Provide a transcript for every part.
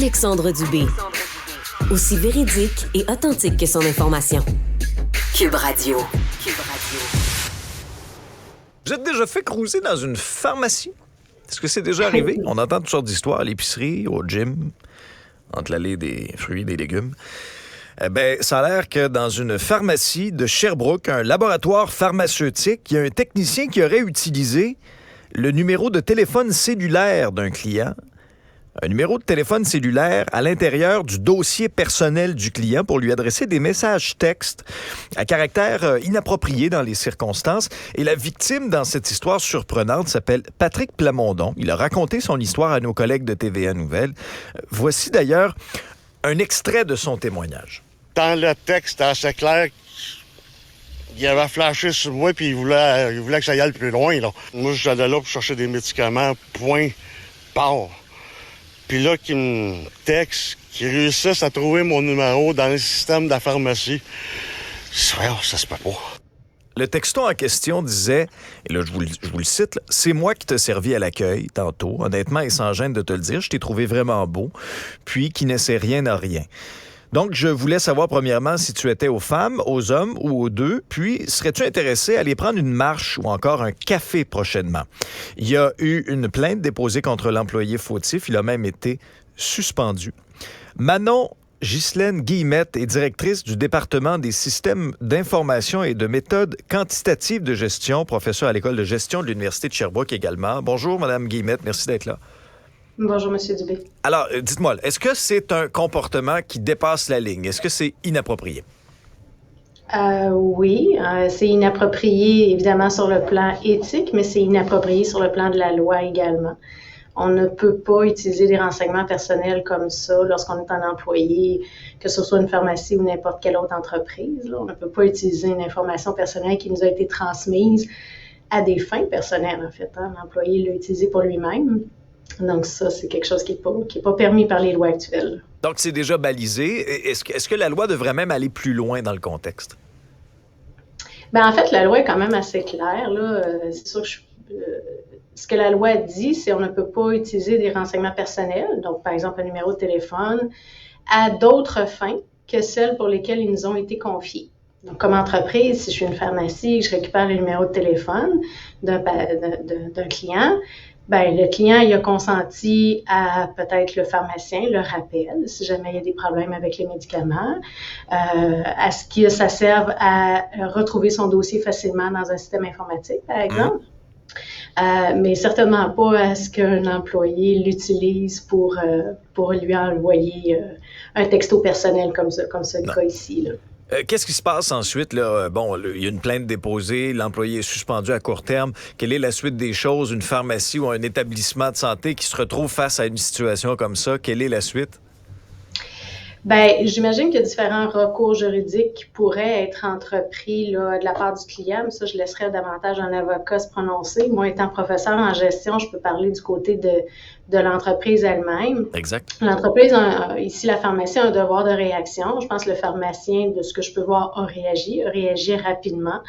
Alexandre Dubé. Aussi véridique et authentique que son information. Cube Radio. Vous êtes déjà fait cruiser dans une pharmacie? Est-ce que c'est déjà arrivé? On entend toutes sortes d'histoires à l'épicerie, au gym, entre l'allée des fruits et des légumes. Ça a l'air que dans une pharmacie de Sherbrooke, un laboratoire pharmaceutique, il y a un technicien qui aurait utilisé le numéro de téléphone cellulaire d'un client. Un numéro de téléphone cellulaire à l'intérieur du dossier personnel du client pour lui adresser des messages textes à caractère inapproprié dans les circonstances. Et la victime dans cette histoire surprenante s'appelle Patrick Plamondon. Il a raconté son histoire à nos collègues de TVA Nouvelles. Voici d'ailleurs un extrait de son témoignage. Dans le texte, c'était assez clair. Il avait flashé sur moi puis il voulait que ça y aille plus loin. Là. Moi, j'allais là pour chercher des médicaments, point, barre. Puis là, qui me texte, qui réussissent à trouver mon numéro dans le système de la pharmacie. Ça se peut pas. Le texto en question disait, et là je vous le cite, là, « C'est moi qui t'ai servi à l'accueil tantôt, honnêtement et sans gêne de te le dire, je t'ai trouvé vraiment beau, puis qui ne sait rien à rien. » Donc, je voulais savoir premièrement si tu étais aux femmes, aux hommes ou aux deux, puis serais-tu intéressé à aller prendre une marche ou encore un café prochainement? Il y a eu une plainte déposée contre l'employé fautif, il a même été suspendu. Manon Ghislaine Guillemette est directrice du département des systèmes d'information et de méthodes quantitatives de gestion, professeure à l'École de gestion de l'Université de Sherbrooke également. Bonjour, Madame Guillemette, merci d'être là. Bonjour, M. Dubé. Alors, dites-moi, est-ce que c'est un comportement qui dépasse la ligne? Est-ce que c'est inapproprié? Oui, c'est inapproprié évidemment sur le plan éthique, mais c'est inapproprié sur le plan de la loi également. On ne peut pas utiliser des renseignements personnels comme ça lorsqu'on est un employé, que ce soit une pharmacie ou n'importe quelle autre entreprise. Là. On ne peut pas utiliser une information personnelle qui nous a été transmise à des fins personnelles, en fait. Hein. L'employé l'a utilisé pour lui-même. Donc ça, c'est quelque chose qui est pas permis par les lois actuelles. Donc c'est déjà balisé. Est-ce que la loi devrait même aller plus loin dans le contexte? En fait, la loi est quand même assez claire. Là. C'est sûr que ce que la loi dit, c'est qu'on ne peut pas utiliser des renseignements personnels, donc par exemple un numéro de téléphone, à d'autres fins que celles pour lesquelles ils nous ont été confiés. Donc, comme entreprise, si je suis une pharmacie et que je récupère le numéro de téléphone d'un client, le client, il a consenti à peut-être le pharmacien le rappelle si jamais il y a des problèmes avec les médicaments, à ce que ça serve à retrouver son dossier facilement dans un système informatique, par exemple. Mais certainement pas à ce qu'un employé l'utilise pour lui envoyer un texto personnel comme c'est le cas ici, là. Qu'est-ce qui se passe ensuite? Là? Il y a une plainte déposée, l'employé est suspendu à court terme. Quelle est la suite des choses? Une pharmacie ou un établissement de santé qui se retrouve face à une situation comme ça, quelle est la suite? J'imagine qu'il y a différents recours juridiques qui pourraient être entrepris là, de la part du client, mais ça, je laisserais davantage un avocat se prononcer. Moi, étant professeur en gestion, je peux parler du côté de l'entreprise elle-même. Exact. L'entreprise, ici, la pharmacie a un devoir de réaction. Je pense que le pharmacien, de ce que je peux voir, a réagi rapidement.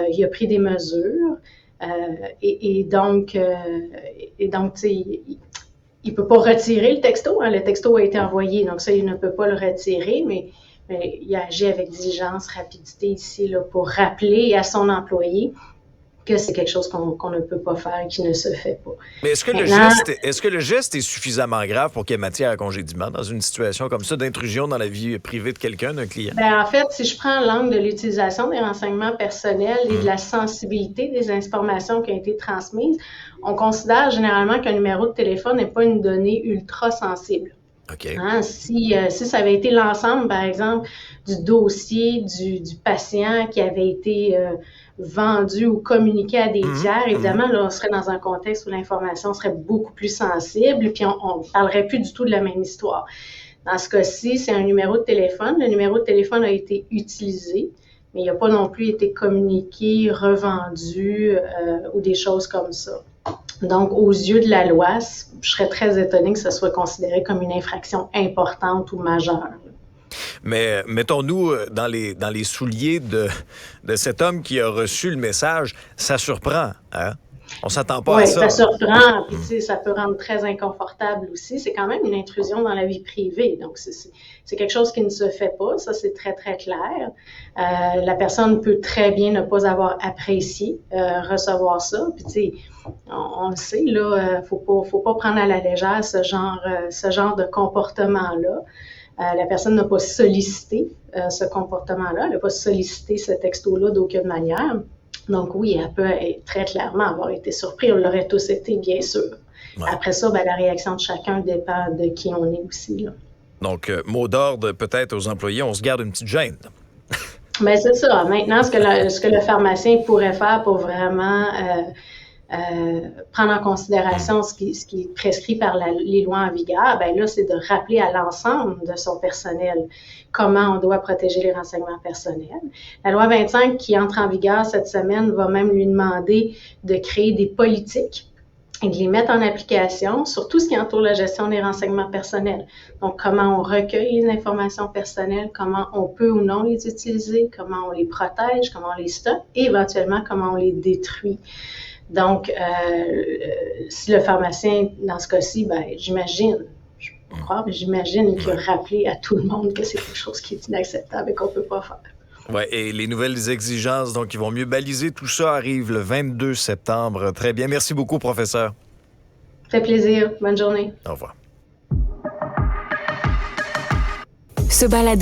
Il a pris des mesures. Et donc, tu sais, il ne peut pas retirer le texto. Hein. Le texto a été envoyé, donc ça, il ne peut pas le retirer, mais il a agi avec diligence, rapidité ici là, pour rappeler à son employé que c'est quelque chose qu'on ne peut pas faire et qui ne se fait pas. Mais est-ce que le geste est suffisamment grave pour qu'il y ait matière à congédiement dans une situation comme ça, d'intrusion dans la vie privée de quelqu'un, d'un client? En fait, si je prends l'angle de l'utilisation des renseignements personnels et de la sensibilité des informations qui ont été transmises, on considère généralement qu'un numéro de téléphone n'est pas une donnée ultra sensible. Okay. Hein, si ça avait été l'ensemble, par exemple, du dossier du patient qui avait été vendu ou communiqué à des tiers, évidemment, là, on serait dans un contexte où l'information serait beaucoup plus sensible, puis on ne parlerait plus du tout de la même histoire. Dans ce cas-ci, c'est un numéro de téléphone. Le numéro de téléphone a été utilisé, mais il n'a pas non plus été communiqué, revendu ou des choses comme ça. Donc, aux yeux de la loi, je serais très étonnée que ce soit considéré comme une infraction importante ou majeure. Mais mettons-nous dans les souliers de cet homme qui a reçu le message. Ça surprend, hein? On s'attend pas Oui, à ça. ça surprend, puis tu sais, ça peut rendre très inconfortable aussi. C'est quand même une intrusion dans la vie privée, donc c'est quelque chose qui ne se fait pas, ça c'est très, très clair. La personne peut très bien ne pas avoir apprécié recevoir ça, puis tu sais, on le sait, là, faut pas prendre à la légère ce genre de comportement-là. La personne n'a pas sollicité ce comportement-là, elle n'a pas sollicité ce texto-là d'aucune manière. Donc oui, elle peut très clairement avoir été surprise. On l'aurait tous été, bien sûr. Ouais. Après ça, ben, la réaction de chacun dépend de qui on est aussi, là. Donc, mot d'ordre peut-être aux employés, on se garde une petite gêne. Bien, c'est ça. Maintenant, ce que le pharmacien pourrait faire pour vraiment prendre en considération ce qui est prescrit par les lois en vigueur, ben là, c'est de rappeler à l'ensemble de son personnel comment on doit protéger les renseignements personnels. La loi 25 qui entre en vigueur cette semaine va même lui demander de créer des politiques et de les mettre en application sur tout ce qui entoure la gestion des renseignements personnels. Donc, comment on recueille les informations personnelles, comment on peut ou non les utiliser, comment on les protège, comment on les stocke et éventuellement comment on les détruit. Donc, si le pharmacien, dans ce cas-ci, ben, j'imagine qu'il a rappelé à tout le monde que c'est quelque chose qui est inacceptable et qu'on ne peut pas faire. Oui, et les nouvelles exigences, donc, qui vont mieux baliser tout ça, arrivent le 22 septembre. Très bien. Merci beaucoup, professeur. Ça fait plaisir. Bonne journée. Au revoir. Ce balado